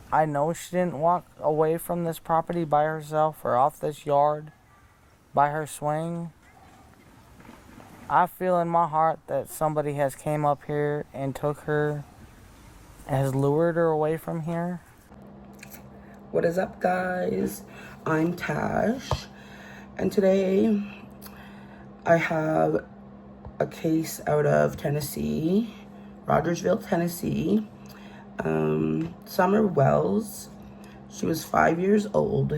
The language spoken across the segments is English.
I know she didn't walk away from this property by herself or off this yard by her swing. I feel in my heart that somebody has came up here and took her, has lured her away from here. What is up, guys? I'm Tash, and today I have a case out of Tennessee, Rogersville, Tennessee. Summer Wells. She was 5 years old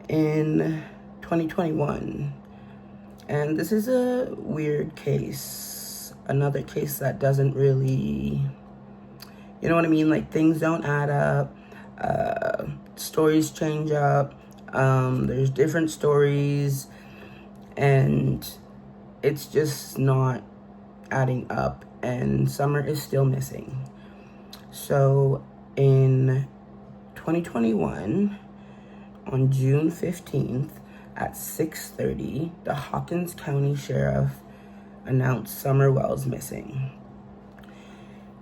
in 2021. And this is a weird case. Another case that doesn't really, you know what I mean? Like, things don't add up. Stories change up. There's different stories. And it's just not adding up. And Summer is still missing. So in 2021, on June 15th at 6:30, the Hawkins County Sheriff announced Summer Wells missing.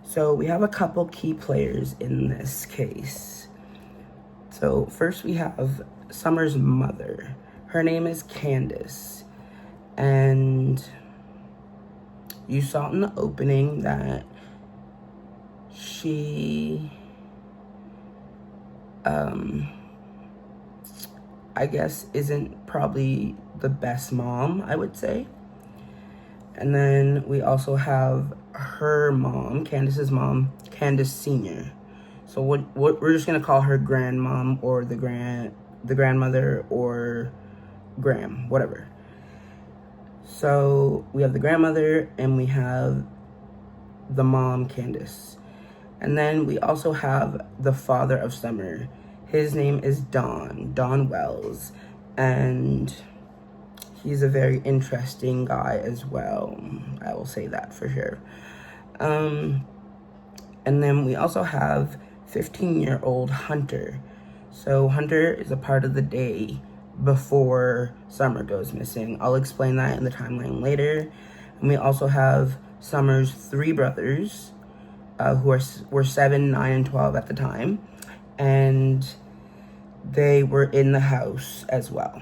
So we have a couple key players in this case. So first we have Summer's mother. Her name is Candace. And you saw in the opening that she, I guess, isn't probably the best mom, I would say. And then we also have her mom, Candace's mom, Candace Senior. So what we're just gonna call her grandmom or the grandmother or Gram, whatever. So we have the grandmother and we have the mom, Candace. And then we also have the father of Summer. His name is Don Wells. And he's a very interesting guy as well. I will say that for sure. And then we also have 15-year-old Hunter. So Hunter is a part of the day before Summer goes missing. I'll explain that in the timeline later. And we also have Summer's three brothers, who were 7, 9, and 12 at the time. And they were in the house as well.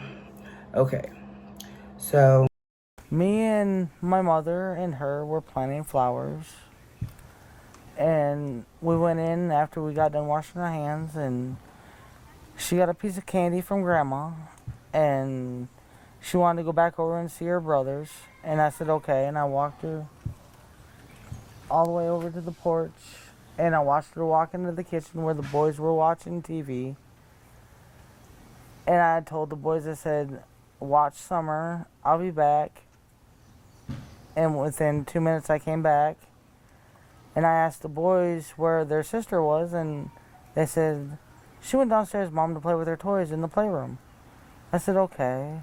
Okay, so Me and my mother and her were planting flowers. And we went in after we got done washing our hands, and she got a piece of candy from Grandma. And she wanted to go back over and see her brothers. And I said, okay. And I walked her all the way over to the porch, and I watched her walk into the kitchen where the boys were watching TV. And I told the boys, I said, watch Summer, I'll be back. And within 2 minutes I came back, and I asked the boys where their sister was, and they said, she went downstairs, Mom, to play with her toys in the playroom. I said, okay.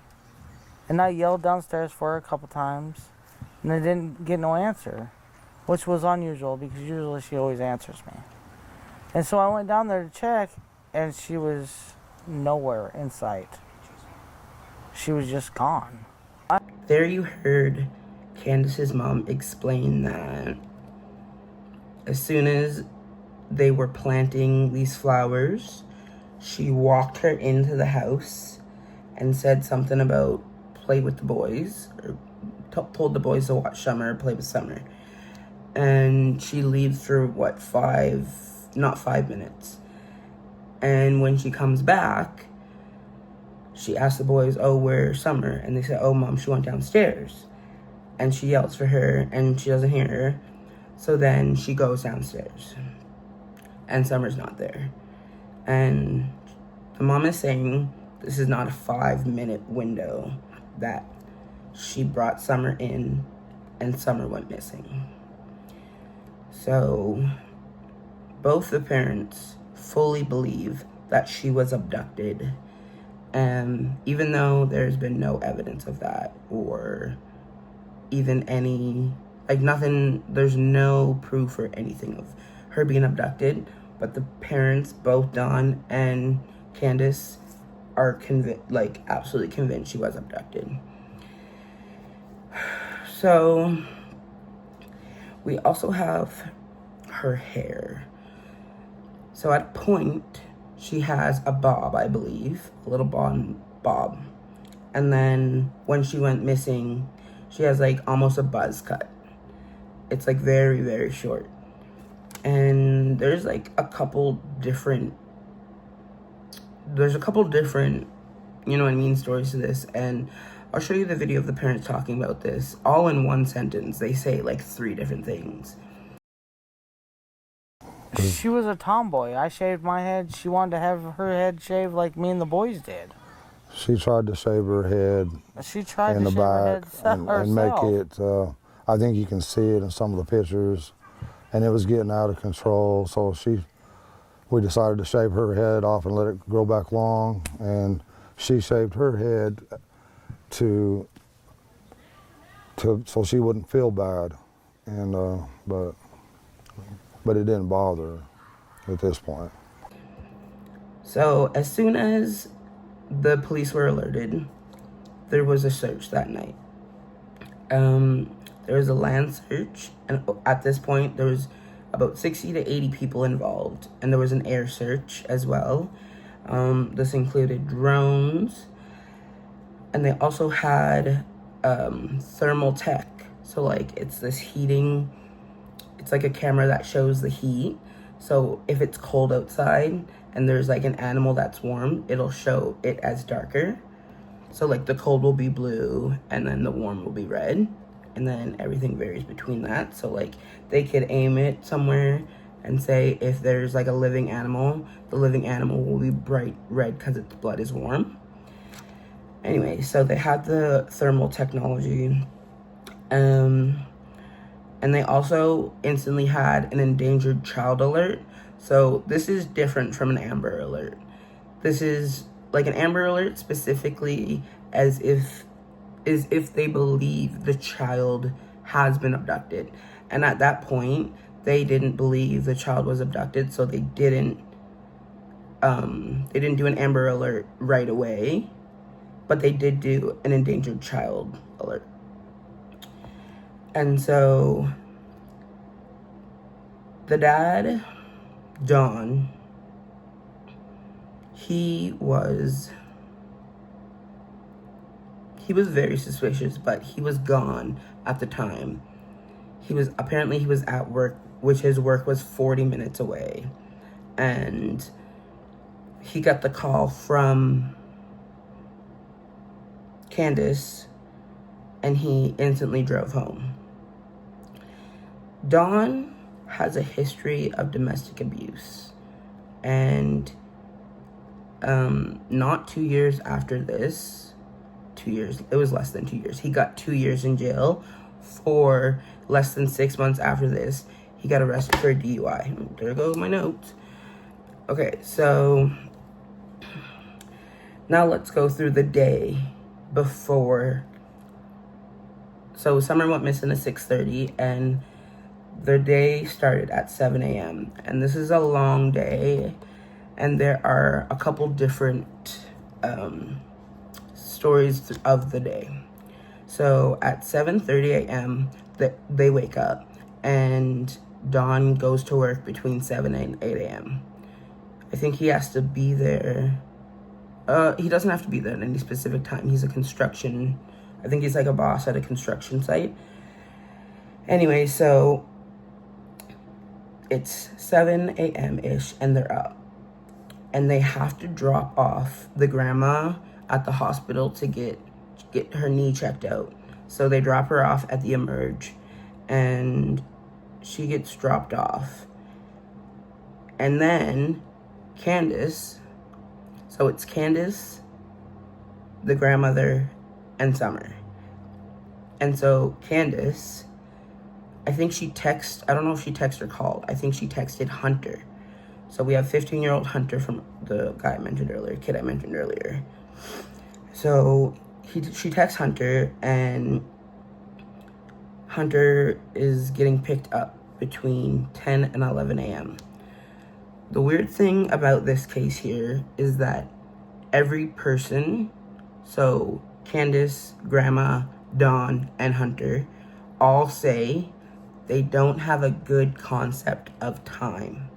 And I yelled downstairs for her a couple times, and I didn't get no answer, which was unusual because usually she always answers me. And so I went down there to check, and she was nowhere in sight. She was just gone. there you heard Candace's mom explain that as soon as they were planting these flowers, she walked her into the house and said something about play with the boys, or told the boys to watch Summer, play with Summer. And she leaves for not 5 minutes. And when she comes back, she asks the boys, oh, where's Summer? And they say, oh, Mom, she went downstairs. And she yells for her, and she doesn't hear her. So then she goes downstairs, and Summer's not there. And the mom is saying this is not a 5-minute window that she brought Summer in and Summer went missing. So both the parents fully believe that she was abducted. And even though there's been no evidence of that, or even any, like, nothing, there's no proof or anything of her being abducted, but the parents, both Don and Candace, are absolutely convinced she was abducted. So we also have her hair. So at a point, she has a bob, I believe, a little bob. And then when she went missing, she has like almost a buzz cut. It's like very, very short. And there's a couple different, you know what I mean, stories to this. And I'll show you the video of the parents talking about this, all in one sentence. They say like 3 different things. She was a tomboy. I shaved my head. She wanted to have her head shaved like me and the boys did. She tried to shave her head She tried in to the shave her back head and make herself. it, I think you can see it in some of the pictures, and it was getting out of control. So we decided to shave her head off and let it grow back long, and she shaved her head so she wouldn't feel bad, and but it didn't bother her at this point. So as soon as the police were alerted, there was a search that night. There was a land search, and at this point there was about 60 to 80 people involved, and there was an air search as well. This included drones, and they also had thermal tech. So like it's this heating, it's like a camera that shows the heat. So if it's cold outside and there's like an animal that's warm, it'll show it as darker. So like the cold will be blue and then the warm will be red, and then everything varies between that. So like they could aim it somewhere and say if there's like a living animal, the living animal will be bright red because its blood is warm. Anyway, so they had the thermal technology. And they also instantly had an endangered child alert. So this is different from an Amber Alert. This is like an Amber Alert specifically as if they believe the child has been abducted. And at that point, they didn't believe the child was abducted, so they didn't do an Amber Alert right away, but they did do an endangered child alert. And so the dad, John, he was very suspicious, but he was gone at the time. He was at work, which his work was 40 minutes away. And he got the call from Candace, and he instantly drove home. Dawn has a history of domestic abuse, and not 2 years after this, 2 years, it was less than 2 years. He got 2 years in jail. For less than 6 months after this, he got arrested for a DUI. There goes my notes. Okay, so now let's go through the day before. So Summer went missing at 6:30, and their day started at 7 a.m. And this is a long day, and there are a couple different stories of the day. So at 7:30 a.m., they wake up, and Dawn goes to work between 7 and 8 a.m. I think he has to be there. He doesn't have to be there at any specific time. He's I think he's like a boss at a construction site. Anyway, so it's 7 a.m.-ish, and they're up. And they have to drop off the grandma at the hospital to get her knee checked out. So they drop her off at the Emerge, and she gets dropped off. And then Candace, so it's Candace, the grandmother, and Summer. And so Candace, I think I don't know if she texted or called. I think she texted Hunter. So we have 15-year-old Hunter from the kid I mentioned earlier. So she texts Hunter, and Hunter is getting picked up between 10 and 11 a.m. The weird thing about this case here is that every person, so Candace, Grandma, Dawn, and Hunter, all say they don't have a good concept of time.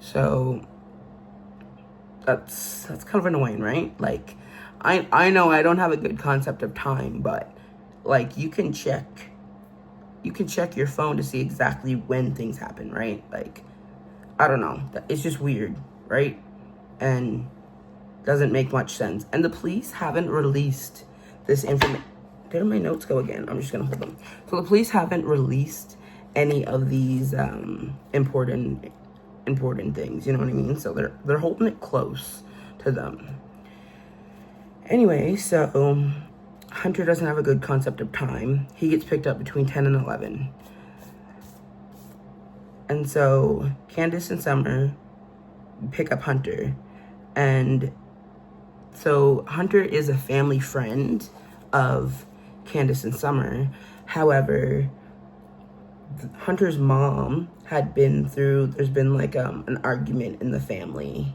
So that's kind of annoying, right? Like, I know I don't have a good concept of time, but like you can check your phone to see exactly when things happen, right? Like, I don't know. It's just weird, right? And doesn't make much sense. And the police haven't released this information. Where did my notes go again? I'm just gonna hold them. So the police haven't released any of these important things. You know what I mean? So they're holding it close to them. Anyway, so Hunter doesn't have a good concept of time. He gets picked up between 10 and 11. And so Candace and Summer pick up Hunter. And so Hunter is a family friend of Candace and Summer. However, Hunter's mom had been through, there's been like an argument in the family.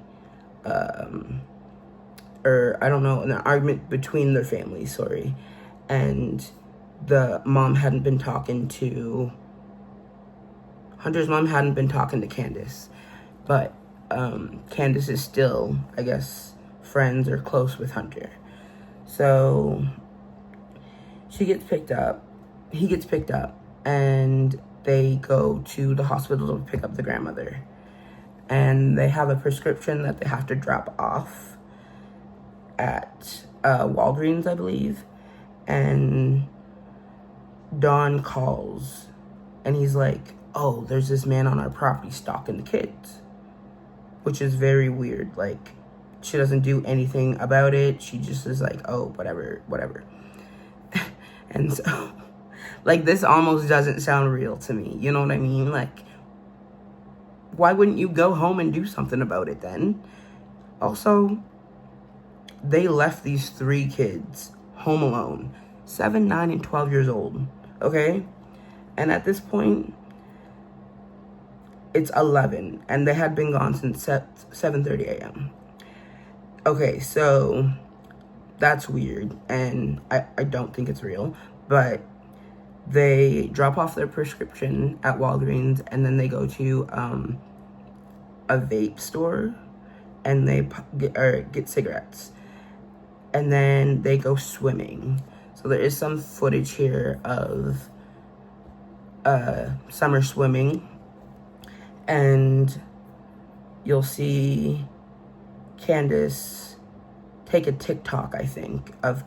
Or I don't know, an argument between their families, sorry. And the mom hadn't been talking to, Hunter's mom hadn't been talking to Candace. But Candace is still, I guess, friends or close with Hunter. So she gets picked up, he gets picked up, and they go to the hospital to pick up the grandmother. And they have a prescription that they have to drop off at Walgreens, I believe. And Don calls, and he's like, oh, there's this man on our property stalking the kids. Which is very weird. Like, she doesn't do anything about it. She just is like, oh, whatever. And so, like, this almost doesn't sound real to me. You know what I mean? Like, why wouldn't you go home and do something about it then? Also, they left these 3 kids home alone. 7, 9, and 12 years old. Okay? And at this point, it's 11, and they had been gone since 7:30 a.m. Okay, so that's weird, and I don't think it's real, but they drop off their prescription at Walgreens, and then they go to a vape store, and they get cigarettes, and then they go swimming. So there is some footage here of Summer swimming. And you'll see Candace take a TikTok, I think, of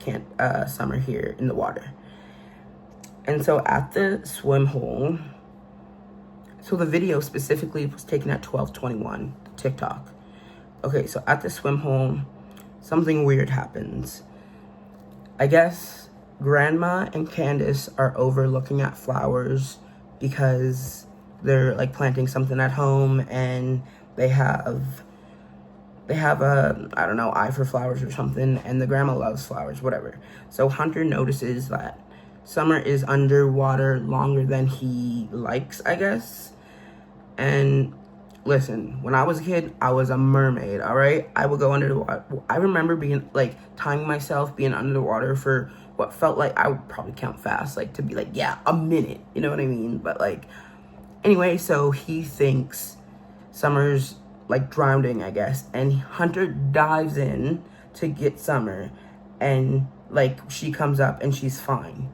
Summer here in the water. And so at the swim hole, so the video specifically was taken at 12:21, TikTok. Okay, so at the swim hole, something weird happens. I guess Grandma and Candace are over looking at flowers because they're like planting something at home, and they have a, I don't know, eye for flowers or something, and the grandma loves flowers, whatever. So Hunter notices that Summer is underwater longer than he likes, I guess. And listen, when I was a kid, I was a mermaid, all right? I would go under the water. I remember being like timing myself being under the water for what felt like, I would probably count fast, like to be like, yeah, a minute, you know what I mean? But like, anyway, so he thinks Summer's like drowning, I guess, and Hunter dives in to get Summer, and like she comes up and she's fine.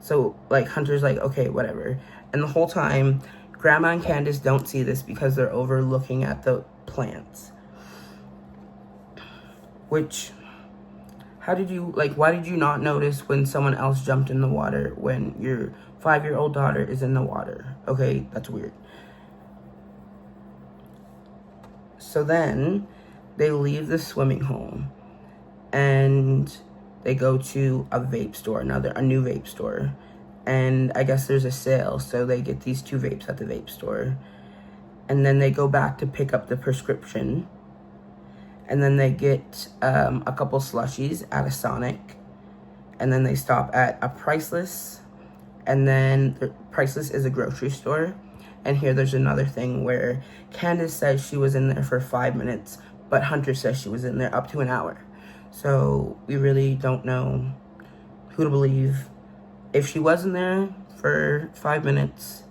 So like Hunter's like, okay, whatever. And the whole time, Grandma and Candace don't see this because they're over looking at the plants. Which, why did you not notice when someone else jumped in the water when your 5-year-old daughter is in the water? Okay, that's weird. So then they leave the swimming hole and they go to a vape store, a new vape store. And I guess there's a sale, so they get these 2 vapes at the vape store. And then they go back to pick up the prescription. And then they get a couple slushies at a Sonic. And then they stop at a Priceless. And then Priceless is a grocery store. And here there's another thing where Candace says she was in there for 5 minutes, but Hunter says she was in there up to an hour. So we really don't know who to believe. If she was in there for 5 minutes,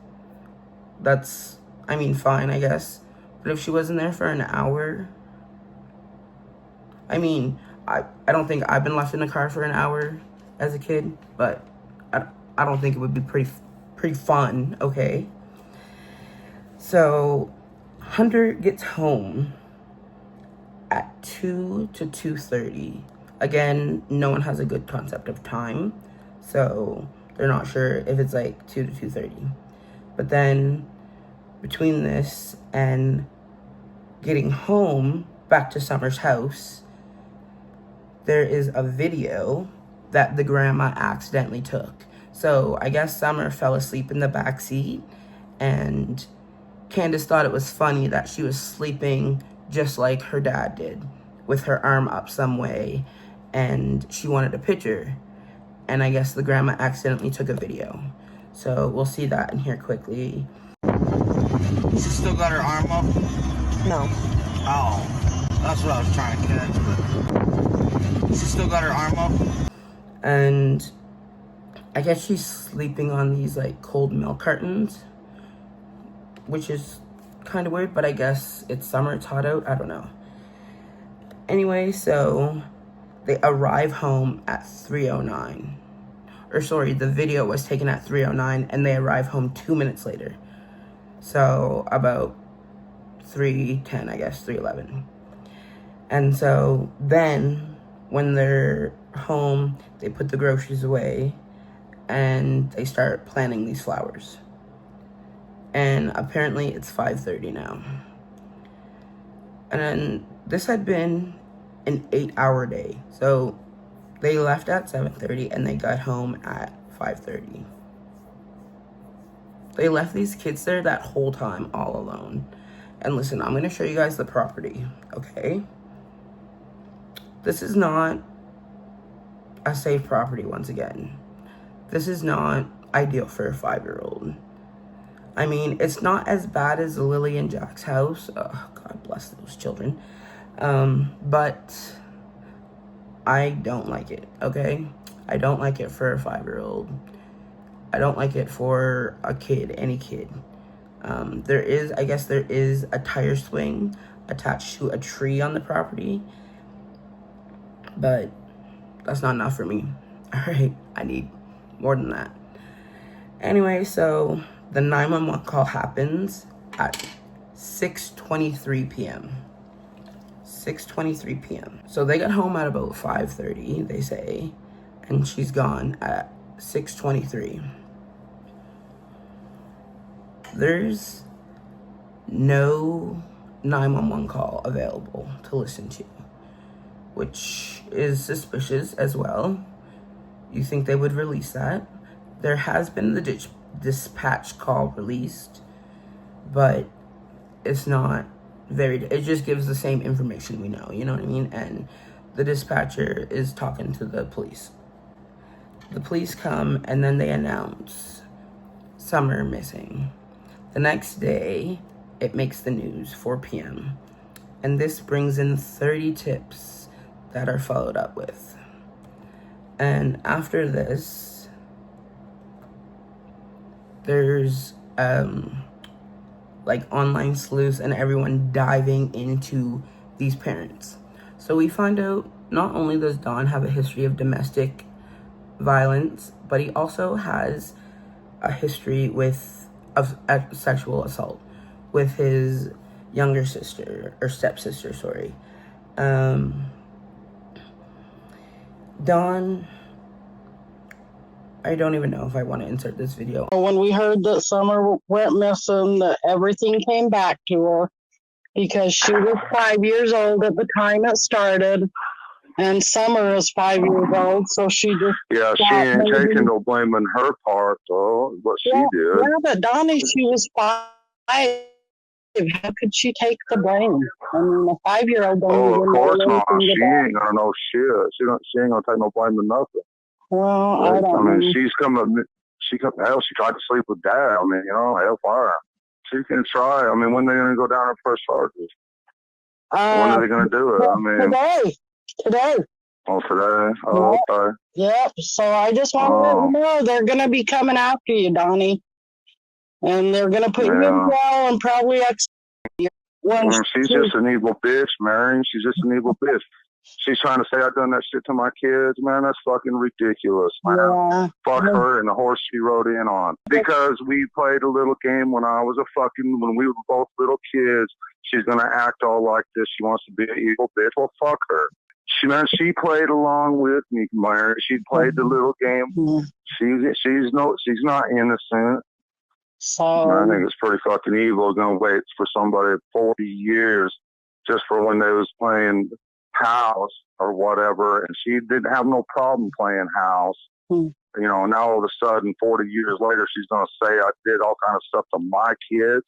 that's, I mean, fine, I guess. But if she wasn't there for an hour, I mean, I don't think I've been left in the car for an hour as a kid, but I don't think it would be pretty fun, okay? So Hunter gets home at 2 to 2:30. Again, no one has a good concept of time, so they're not sure if it's like 2 to 2:30. But then between this and getting home back to Summer's house, there is a video that the grandma accidentally took. So I guess Summer fell asleep in the back seat, and Candace thought it was funny that she was sleeping just like her dad did, with her arm up some way, and she wanted a picture. And I guess the grandma accidentally took a video. So we'll see that in here quickly. She still got her arm up? No. Oh, that's what I was trying to catch, but she still got her arm up. And I guess she's sleeping on these like cold milk cartons, which is kind of weird, but I guess it's summer, it's hot out, I don't know. Anyway, so they arrive home at 3:09. Or sorry, the video was taken at 3:09 and they arrive home 2 minutes later. So about 3:10, I guess, 3:11. And so then when they're home, they put the groceries away and they start planting these flowers. And apparently it's 5:30 now. And then this had been an 8-hour day. So they left at 7:30 and they got home at 5:30. They left these kids there that whole time all alone. And listen, I'm going to show you guys the property, okay? This is not a safe property once again. This is not ideal for a 5-year-old. I mean, it's not as bad as Lily and Jack's house. Oh, God bless those children. But I don't like it, okay? I don't like it for a 5-year-old. I don't like it for a kid, any kid. I guess there is a tire swing attached to a tree on the property, but that's not enough for me. All right, I need more than that. Anyway, so the 911 call happens at 6:23 p.m. 6:23 p.m. So they got home at about 5:30, they say, and she's gone at 6:23. There's no 911 call available to listen to, which is suspicious as well. You think they would release that? There has been the dispatch call released, but it's not it just gives the same information we know, you know what I mean? And the dispatcher is talking to the police. The police come and then they announce Summer missing. The next day, it makes the news, 4 p.m. And this brings in 30 tips that are followed up with. And after this, there's like online sleuths and everyone diving into these parents. So we find out not only does Don have a history of domestic violence, but he also has a history of sexual assault with his younger sister, or stepsister, sorry. Don, I don't even know if I want to insert this video. When we heard that Summer went missing, that everything came back to her because she was 5 years old at the time it started, and Summer is 5 years old, so she just... Yeah, she ain't taking no blame on her part, though, what she did. Yeah, but Donnie, she was 5. How could she take the blame? I mean, a 5-year-old don't even know of course not. She anything ain't gonna know shit. She ain't gonna take no blame for nothing. Well, Right? I don't mean, know. hell, she tried to sleep with Dad. I mean, hellfire. She can try. I mean, when are they gonna go down and press charges? When are they gonna do it? I mean, Today. Oh, today? Oh, okay. Yep. So I just want to let you know they're gonna be coming after you, Donnie, and they're gonna put you in jail and probably She's just an evil bitch, Mary. She's just an evil bitch. She's trying to say I done that shit to my kids, man. That's fucking ridiculous, man. Yeah. Fuck her and the horse she rode in on. Because we played a little game when we were both little kids. She's gonna act all like this. She wants to be an evil bitch. Well, fuck her. She played along with me, Mary. She played the little game. She's not innocent. So I think it's pretty fucking evil. Gonna wait for somebody 40 years just for when they was playing house or whatever, and she didn't have no problem playing house. You know, now all of a sudden, 40 years later, she's gonna say I did all kind of stuff to my kids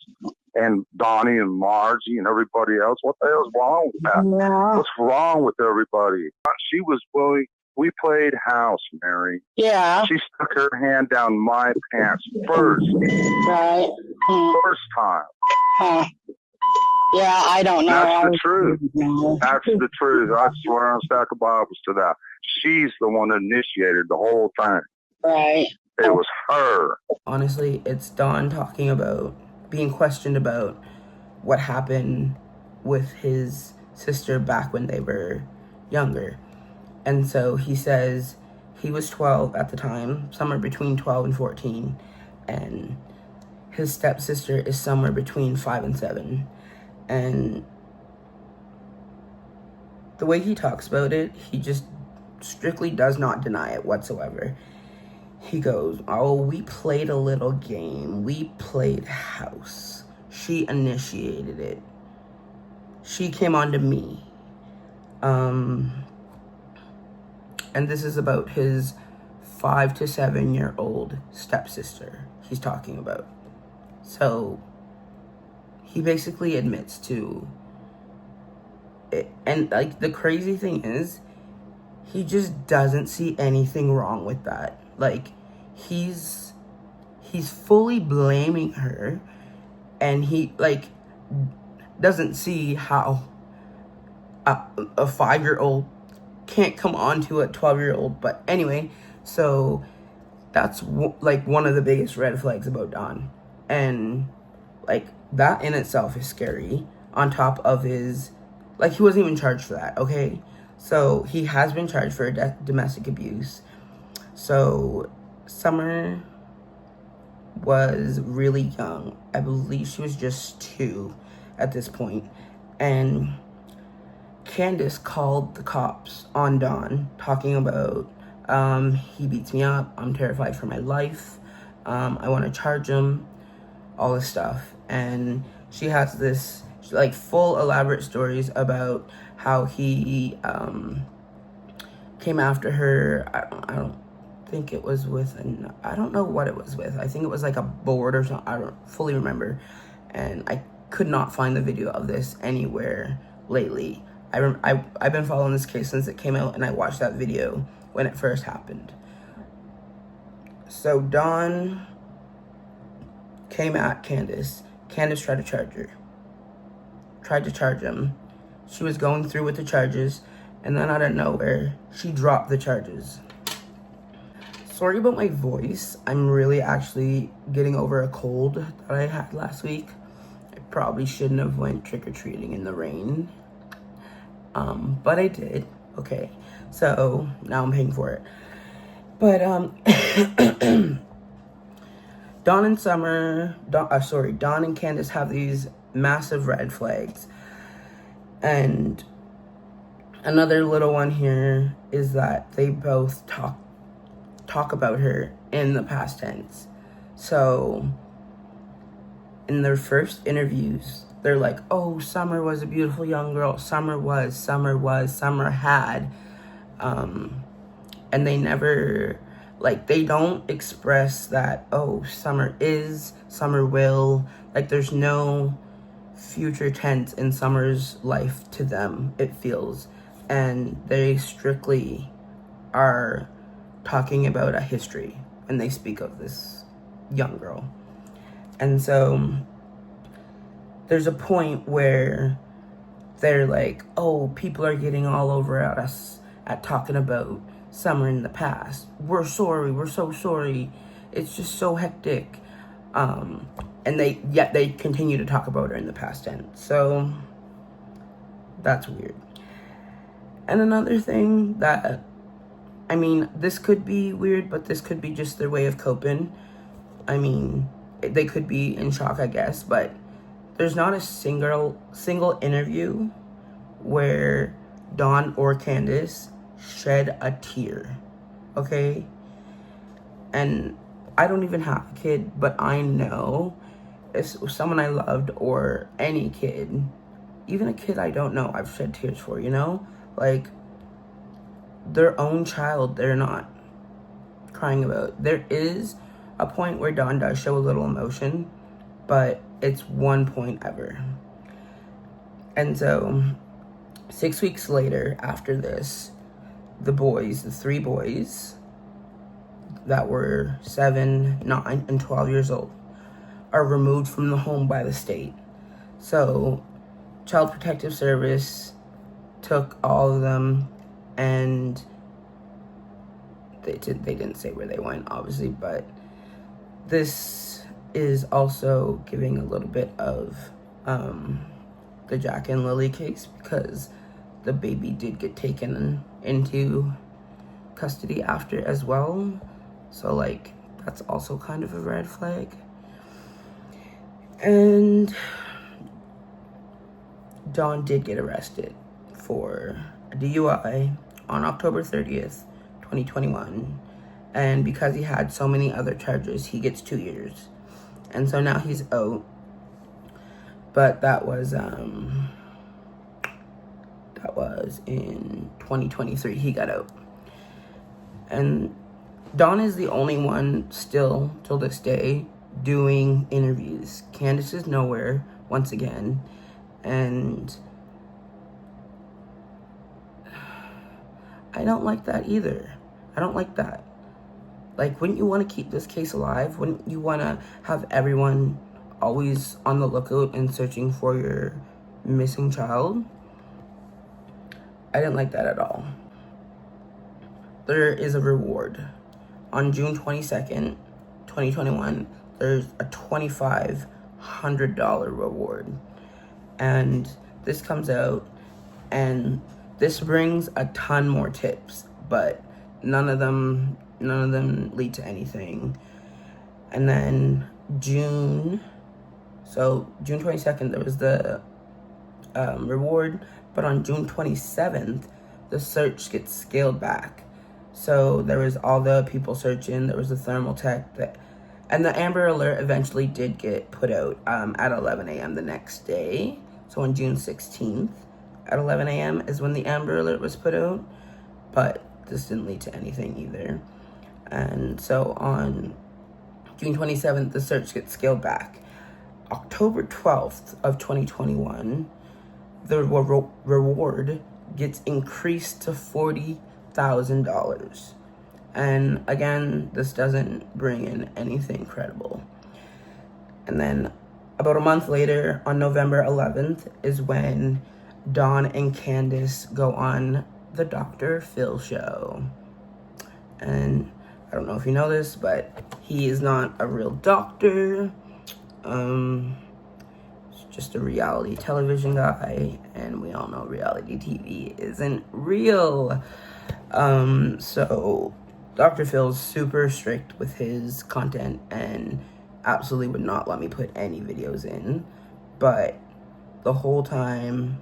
and Donnie and Margie and everybody else. What the hell's wrong with that? Yeah. What's wrong with everybody? She was willing. We played house, Mary. Yeah. She stuck her hand down my pants first. Right. First time. Yeah, I don't know. That's the truth. That's the truth. I swear on a stack of Bibles to that. She's the one that initiated the whole thing. Right. It was her. Honestly, it's Don talking about being questioned about what happened with his sister back when they were younger. And so he says he was 12 at the time, somewhere between 12 and 14. And his stepsister is somewhere between 5 and 7. And the way he talks about it, he just strictly does not deny it whatsoever. He goes, oh, we played a little game. We played house. She initiated it. She came on to me. And this is about his 5 to 7 year old stepsister he's talking about. So he basically admits to it. And like the crazy thing is, he just doesn't see anything wrong with that. Like he's fully blaming her, and he like doesn't see how a 5-year-old can't come on to a 12-year-old. But anyway, so that's like one of the biggest red flags about Don. And like that in itself is scary, on top of his, like, he wasn't even charged for that, okay? So he has been charged for domestic abuse. So Summer was really young. I believe she was just 2 at this point. And Candace called the cops on Don, talking about, he beats me up, I'm terrified for my life, I want to charge him, all this stuff. And she has this like full elaborate stories about how he came after her. I don't think it was with I don't know what it was with. I think it was like a board or something. I don't fully remember, and I could not find the video of this anywhere lately. I've been following this case since it came out, and I watched that video when it first happened. So Don came at Candace. Candace tried to charge him. She was going through with the charges, and then out of nowhere, she dropped the charges. Sorry about my voice. I'm really actually getting over a cold that I had last week. I probably shouldn't have went trick-or-treating in the rain. But I did. Okay. So now I'm paying for it. But Don and Candace have these massive red flags. And another little one here is that they both talk about her in the past tense. So in their first interviews, they're like, oh, Summer was a beautiful young girl. Summer had. And they never, like, they don't express that, oh, Summer is, Summer will. Like, there's no future tense in Summer's life to them, it feels. And they strictly are talking about a history when they speak of this young girl. And so there's a point where they're like, oh, people are getting all over at us at talking about Summer in the past. We're sorry. We're so sorry. It's just so hectic. And yet they continue to talk about her in the past tense. So that's weird. And another thing that, I mean, this could be weird, but this could be just their way of coping. I mean, they could be in shock, I guess, but there's not a single interview where Dawn or Candace shed a tear, okay? And I don't even have a kid, but I know if someone I loved or any kid, even a kid I don't know, I've shed tears for, you know? Like, their own child, they're not crying about. There is a point where Dawn does show a little emotion, but it's one point ever. And so 6 weeks later, after this, the three boys that were 7, 9, and 12 years old are removed from the home by the state. So Child Protective Service took all of them, and they didn't say where they went, obviously, but this is also giving a little bit of the Jack and Lily case, because the baby did get taken into custody after as well. So, like, that's also kind of a red flag. And Dawn did get arrested for a DUI on October 30th, 2021. And because he had so many other charges, he gets 2 years. And so now he's out. But that was in 2023 he got out. And Dawn is the only one still till this day doing interviews. Candace is nowhere once again. And I don't like that either. I don't like that. Like, wouldn't you want to keep this case alive? Wouldn't you want to have everyone always on the lookout and searching for your missing child? I didn't like that at all. There is a reward. On June 22nd, 2021, there's a $2,500 reward. And this comes out, and this brings a ton more tips, but none of them lead to anything. And then June 22nd, there was the reward, but on June 27th, the search gets scaled back. So there was all the people searching, there was the thermal tech, and the Amber Alert eventually did get put out at 11 a.m. the next day. So on June 16th at 11 a.m. is when the Amber Alert was put out, but this didn't lead to anything either. And so on June 27th, the search gets scaled back. October 12th of 2021, the reward gets increased to $40,000. And again, this doesn't bring in anything credible. And then about a month later, on November 11th, is when Dawn and Candace go on the Dr. Phil show. And I don't know if you know this, but he is not a real doctor. He's just a reality television guy, and we all know reality TV isn't real. So Dr. Phil's super strict with his content and absolutely would not let me put any videos in. But the whole time,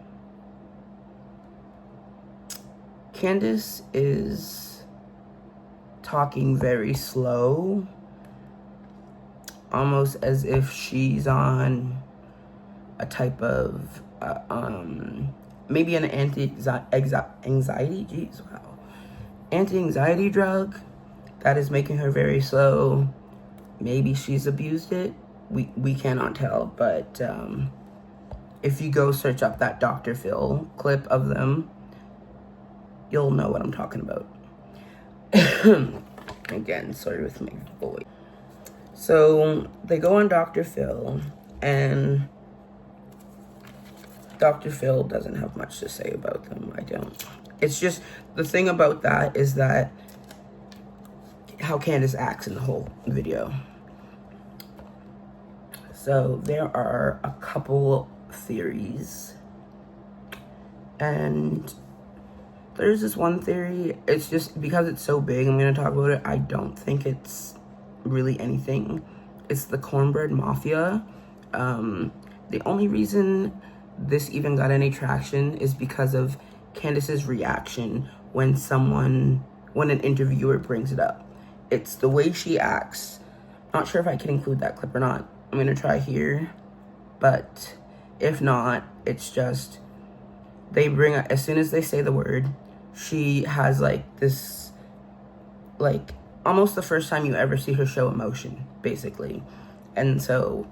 Candace is talking very slow, almost as if she's on a type of maybe an anti-anxiety drug that is making her very slow. Maybe she's abused it. We cannot tell, but if you go search up that Dr. Phil clip of them, you'll know what I'm talking about. Again, sorry with my voice. So they go on Dr. Phil, and Dr. Phil doesn't have much to say about them. I don't. It's just, the thing about that is that how Candace acts in the whole video. So there are a couple theories, and there's this one theory. It's just because it's so big, I'm gonna talk about it. I don't think it's really anything. It's the cornbread mafia. The only reason this even got any traction is because of Candace's reaction when an interviewer brings it up. It's the way she acts. Not sure if I can include that clip or not. I'm gonna try here, but if not, it's just they bring up, as soon as they say the word, she has like this, like almost the first time you ever see her show emotion, basically. And so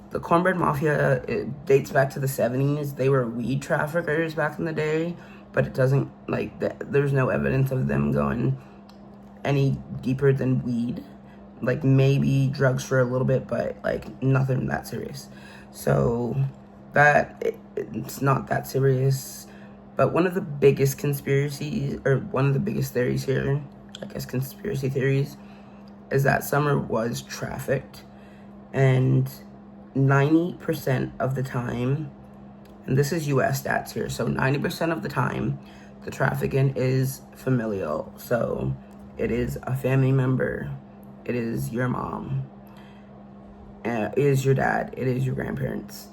the cornbread mafia, it dates back to the 70s. They were weed traffickers back in the day, but it doesn't, like, there's no evidence of them going any deeper than weed. Like, maybe drugs for a little bit, but, like, nothing that serious. So, it's not that serious. But one of the biggest conspiracies, or one of the biggest theories here, I guess conspiracy theories, is that Summer was trafficked. And 90% of the time, and this is US stats here, so 90% of the time, the trafficking is familial. So it is a family member, it is your mom, it is your dad, it is your grandparents.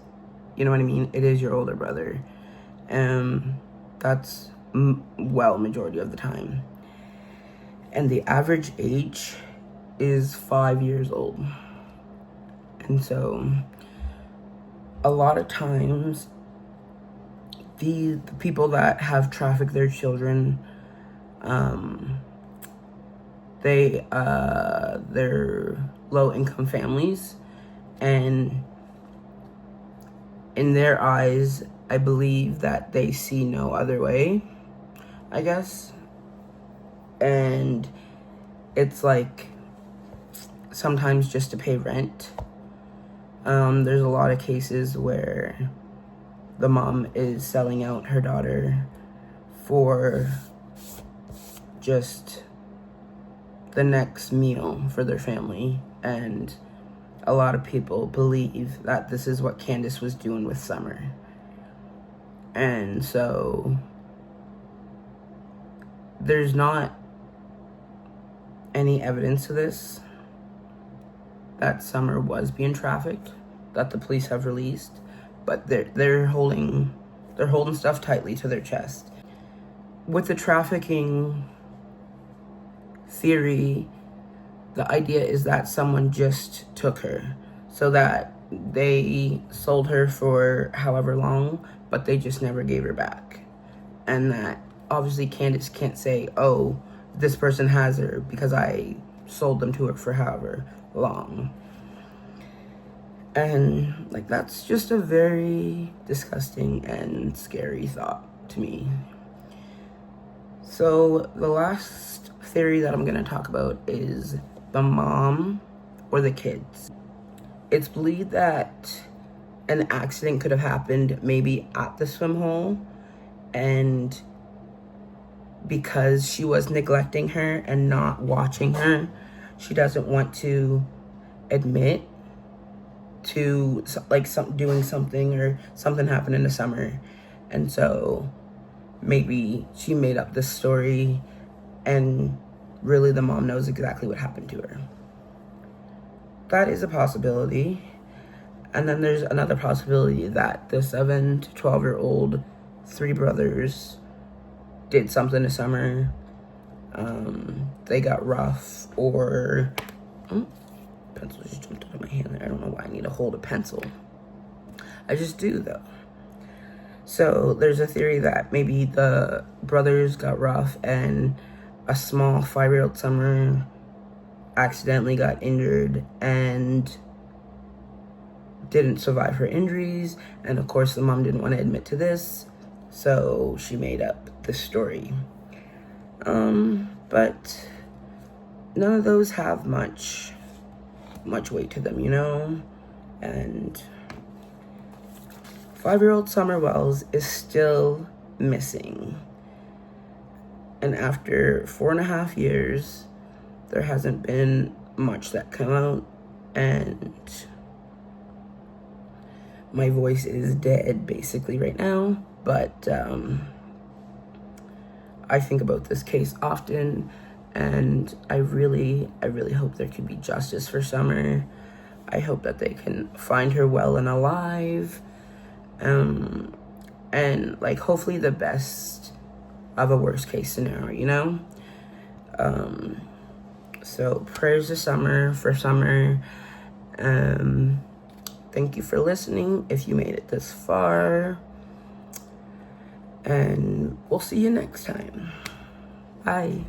You know what I mean? It is your older brother. That's majority of the time. And the average age is 5 years old. And so a lot of times the people that have trafficked their children, they're low income families, and in their eyes, I believe that they see no other way, I guess. And it's like sometimes just to pay rent. There's a lot of cases where the mom is selling out her daughter for just the next meal for their family. And a lot of people believe that this is what Candace was doing with Summer. And so there's not any evidence to this, that Summer was being trafficked, that the police have released, but they're holding stuff tightly to their chest. With the trafficking theory, the idea is that someone just took her, so that they sold her for however long, but they just never gave her back. And that obviously Candace can't say, oh, this person has her because I sold them to her for however long. And like, that's just a very disgusting and scary thought to me. So the last theory that I'm going to talk about is the mom or the kids. It's believed that an accident could have happened maybe at the swim hole, and because she was neglecting her and not watching her, she doesn't want to admit to doing something, or something happened in the summer. And so maybe she made up this story, and really the mom knows exactly what happened to her. That is a possibility. And then there's another possibility that the 7 to 12-year-old, 3 brothers, did something to Summer. They got rough, or pencil just jumped out of my hand there. I don't know why I need to hold a pencil. I just do, though. So there's a theory that maybe the brothers got rough, and a small 5-year-old Summer accidentally got injured and didn't survive her injuries. And of course the mom didn't want to admit to this, so she made up this story. But none of those have much weight to them, you know? And 5-year-old Summer Wells is still missing. And after 4.5 years, there hasn't been much that come out. And My voice is dead basically right now, but I think about this case often, and I really hope there can be justice for Summer. I hope that they can find her well and alive, and like hopefully the best of a worst case scenario, you know? So prayers to Summer, for Summer. Thank you for listening if you made it this far. And we'll see you next time. Bye.